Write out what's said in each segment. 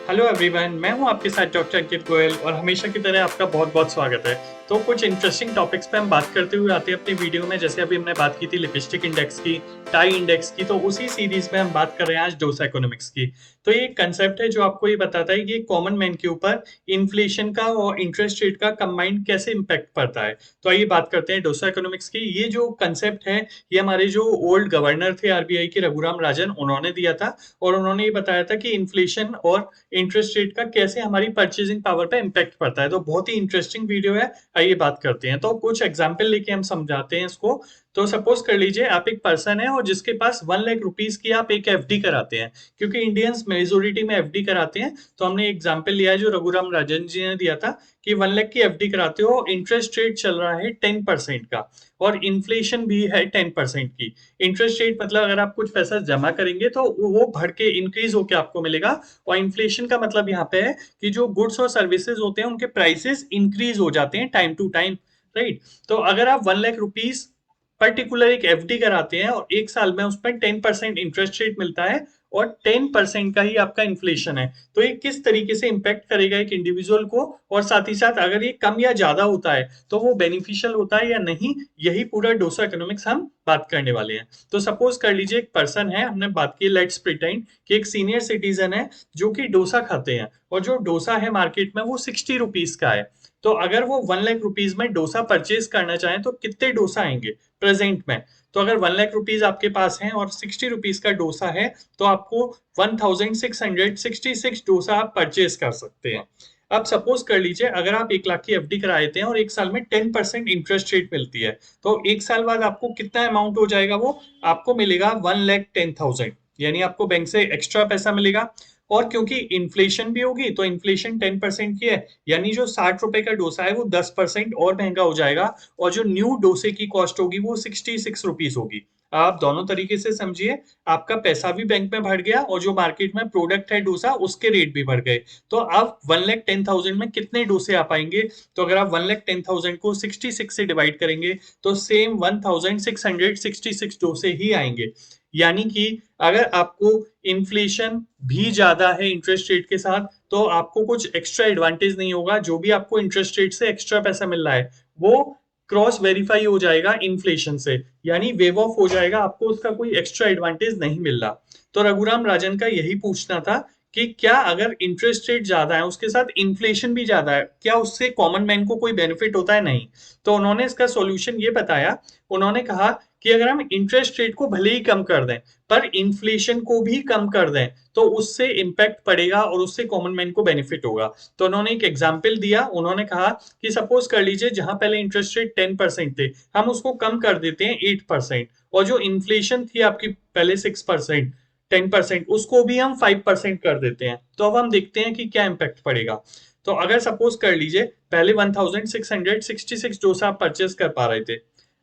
Hello everyone, मैं हूं आपके साथ डॉक्टर अंकित गोयल और हमेशा की तरह आपका बहुत बहुत स्वागत है। तो कुछ इंटरेस्टिंग टॉपिक्स पे हम बात करते हुए आते हैं अपनी वीडियो में। जैसे अभी हमने बात की थी लिपस्टिक इंडेक्स की, टाई इंडेक्स की, तो उसी सीरीज में हम बात कर रहे हैं आज डोसा इकोनॉमिक्स की। तो ये एक कंसेप्ट है जो आपको ये बताता है कि कॉमन मैन के ऊपर इन्फ्लेशन का और इंटरेस्ट रेट का कंबाइंड कैसे इम्पैक्ट पड़ता है। तो आइए बात करते हैं डोसा इकोनॉमिक्स की। ये जो कंसेप्ट है ये हमारे जो ओल्ड गवर्नर थे आरबीआई के, रघुराम राजन, उन्होंने दिया था। और उन्होंने ये बताया था कि इन्फ्लेशन और इंटरेस्ट रेट का कैसे हमारी परचेजिंग पावर पे इम्पैक्ट पड़ता है। तो बहुत ही इंटरेस्टिंग वीडियो है, आइए बात करते हैं। तो कुछ एग्जांपल लेके हम समझाते हैं इसको। तो सपोज कर लीजिए आप एक पर्सन है और जिसके पास 1 लाख रुपीज की आप एक एफडी कराते हैं, क्योंकि इंडियंस मेजोरिटी में एफडी कराते हैं। तो हमने एग्जाम्पल लिया है जो रघुराम राजन जी ने दिया था कि 1 लाख की एफडी कराते हो, इंटरेस्ट रेट चल रहा है 10% का और इन्फ्लेशन भी है 10% की। इंटरेस्ट रेट मतलब अगर आप कुछ पैसा जमा करेंगे तो वो बढ़ के इंक्रीज होकर आपको मिलेगा। और इन्फ्लेशन का मतलब यहाँ पे है कि जो गुड्स और सर्विसेज होते हैं उनके प्राइसेस इंक्रीज हो जाते हैं टाइम टू टाइम, राइट। तो अगर आप 1 लाख रुपीज पर्टिकुलर एक एफडी कराते हैं और एक साल में उस पर 10% इंटरेस्ट रेट मिलता है और 10% का ही आपका इन्फ्लेशन है, तो ये किस तरीके से इंपैक्ट करेगा एक इंडिविजुअल को। और साथ ही साथ अगर ये कम या ज्यादा होता है तो वो बेनिफिशियल होता है या नहीं, यही पूरा डोसा इकोनॉमिक्स हम बात करने वाले हैं। तो सपोज कर लीजिए एक पर्सन है, हमने बात की, लेट्स प्रिटेंड कि एक सीनियर सिटीजन है जो कि डोसा खाते हैं और जो डोसा है मार्केट में वो 60 रुपीज का है। तो अगर वो 1 लाख रुपीज में डोसा परचेज करना चाहें तो कितने डोसा आएंगे प्रेजेंट में। तो अगर 1 लाख रुपीज आपके पास है और 60 रुपीज का डोसा है तो आपको 1666 डोसा आप परचेज कर सकते हैं। अब सपोज कर लीजिए अगर आप 1 लाख की एफडी कराते हैं और एक साल में 10% इंटरेस्ट रेट मिलती है, तो एक साल बाद आपको कितना अमाउंट हो जाएगा, वो आपको मिलेगा 1,10,000, यानी आपको बैंक से एक्स्ट्रा पैसा मिलेगा। और क्योंकि इन्फ्लेशन भी होगी तो इन्फ्लेशन 10% की है, यानी जो 60 रुपए का डोसा है वो 10% और महंगा हो जाएगा। और जो न्यू डोसे की कॉस्ट होगी वो 66 रुपीज होगी। आप दोनों तरीके से समझिए, आपका पैसा भी बैंक में बढ़ गया और जो मार्केट में प्रोडक्ट है डोसा उसके रेट भी बढ़ गए। तो आप 1,10,000 में कितने डोसे आ पाएंगे। तो अगर आप 1,10,000 को 66 से डिवाइड करेंगे तो सेम 1,666 डोसे ही आएंगे। यानी कि अगर आपको इन्फ्लेशन भी ज्यादा है इंटरेस्ट रेट के साथ तो आपको कुछ एक्स्ट्रा एडवांटेज नहीं होगा। जो भी आपको इंटरेस्ट रेट से एक्स्ट्रा पैसा मिल रहा है वो क्रॉस वेरीफाई हो जाएगा इन्फ्लेशन से, यानी वेव ऑफ हो जाएगा, आपको उसका कोई एक्स्ट्रा एडवांटेज नहीं मिल रहा। तो रघुराम राजन का यही पूछना था कि क्या अगर इंटरेस्ट रेट ज्यादा है उसके साथ इन्फ्लेशन भी ज्यादा है, क्या उससे कॉमन मैन को कोई बेनिफिट होता है, नहीं। तो उन्होंने इसका सॉल्यूशन ये बताया। उन्होंने कहा कि अगर हम इंटरेस्ट रेट को भले ही कम कर दें पर इन्फ्लेशन को भी कम कर दें तो उससे इम्पैक्ट पड़ेगा और उससे कॉमन मैन को बेनिफिट होगा। तो उन्होंने एक एग्जाम्पल दिया। उन्होंने कहा कि सपोज कर लीजिए जहां पहले इंटरेस्ट रेट 10% थे हम उसको कम कर देते हैं 8%, और जो इन्फ्लेशन थी आपकी पहले 6%, 10% उसको भी हम 5% कर देते हैं। तो अब हम देखते हैं कि क्या इम्पैक्ट पड़ेगा। तो अगर सपोज कर लीजिए पहले 1,666 डोसा आप परचेस कर पा रहे थे,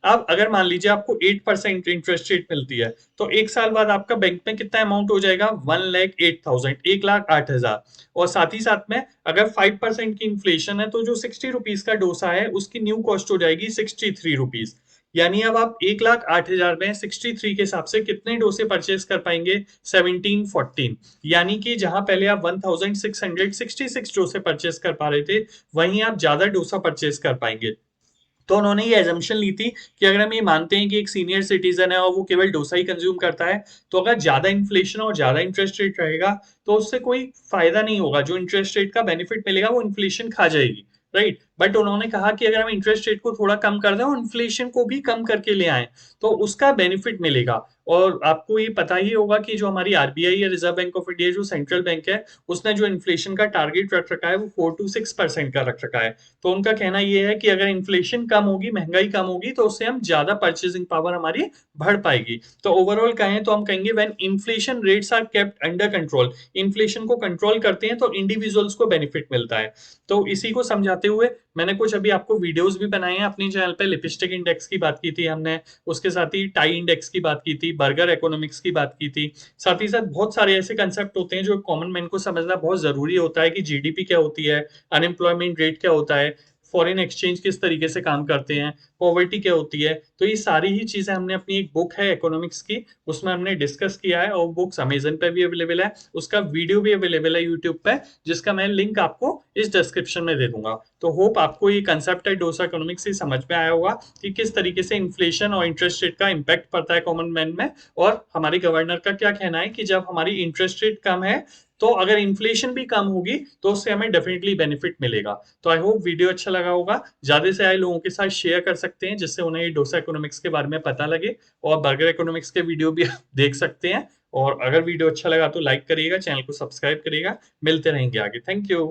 अब अगर मान लीजिए आपको 8% इंटरेस्ट रेट मिलती है तो एक साल बाद आपका बैंक में कितना अमाउंट हो जाएगा, 1,08,000, 1,08,000। और साथ ही साथ में अगर 5% की इन्फ्लेशन है तो जो 60 रुपीज का डोसा है उसकी न्यू कॉस्ट हो जाएगी 63 रुपीज। यानी अब आप 1,08,000 में 63 के हिसाब से कितने डोसे परचेज कर पाएंगे, 1714। यानी कि जहां पहले आप 1,666 डोसे परचेज कर पा रहे थे वहीं आप ज्यादा डोसा परचेज कर पाएंगे। तो उन्होंने ये एजम्पशन ली थी कि अगर हम ये मानते हैं कि एक सीनियर सिटीजन है और वो केवल डोसा ही कंज्यूम करता है तो अगर ज्यादा इन्फ्लेशन और ज्यादा इंटरेस्ट रेट रहेगा तो उससे कोई फायदा नहीं होगा। जो इंटरेस्ट रेट का बेनिफिट मिलेगा वो इन्फ्लेशन खा जाएगी, राइट। बट उन्होंने कहा कि अगर हम इंटरेस्ट रेट को थोड़ा कम कर दें और इन्फ्लेशन को भी कम करके ले आए तो उसका बेनिफिट मिलेगा। और आपको ये पता ही होगा कि जो हमारी आरबीआई या रिजर्व बैंक ऑफ इंडिया जो सेंट्रल बैंक है उसने जो इन्फ्लेशन का टारगेट रख रखा है वो 4 to 6% का रख रखा है। तो उनका कहना यह है कि अगर इन्फ्लेशन कम होगी, महंगाई कम होगी, तो उससे हम ज्यादा परचेसिंग पावर हमारी बढ़ पाएगी। तो ओवरऑल कहें तो हम कहेंगे when inflation rates are kept under control, inflation को कंट्रोल करते हैं तो इंडिविजुअल्स को बेनिफिट मिलता है। तो इसी को समझाते हुए मैंने कुछ अभी आपको वीडियोस भी बनाए हैं अपनी चैनल पे। लिपस्टिक इंडेक्स की बात की थी हमने, उसके साथ ही टाई इंडेक्स की बात की थी, बर्गर इकोनॉमिक्स की बात की थी। साथ ही साथ बहुत सारे ऐसे कंसेप्ट होते हैं जो कॉमन मैन को समझना बहुत जरूरी होता है कि जीडीपी क्या होती है, अनएम्प्लॉयमेंट रेट क्या होता है, फॉरेन एक्सचेंज किस तरीके से काम करते हैं, पॉवर्टी क्या होती है। तो ये सारी ही चीजें हमने अपनी एक बुक है इकोनॉमिक्स की, उसमें हमने डिस्कस किया है, और बुक्स अमेजन पे भी अवेलेबल है, उसका वीडियो भी अवेलेबल है यूट्यूब पे, जिसका मैं लिंक आपको इस डिस्क्रिप्शन में दे दूंगा। तो होप आपको ये कंसेप्ट है डोसा इकोनॉमिक्स से समझ में आया होगा कि किस तरीके से इन्फ्लेशन और इंटरेस्ट रेट का इम्पैक्ट पड़ता है कॉमन मैन में, और हमारे गवर्नर का क्या कहना है कि जब हमारी इंटरेस्ट रेट कम है तो अगर इन्फ्लेशन भी कम होगी तो उससे हमें डेफिनेटली बेनिफिट मिलेगा। तो आई होप वीडियो अच्छा लगा होगा, ज्यादा से ज्यादा लोगों के साथ शेयर कर सकते हैं जिससे उन्हें ये डोसा इकोनॉमिक्स के बारे में पता लगे, और बर्गर इकोनॉमिक्स के वीडियो भी आप देख सकते हैं। और अगर वीडियो अच्छा लगा तो लाइक करिएगा, चैनल को सब्सक्राइब करिएगा। मिलते रहेंगे आगे। Thank you.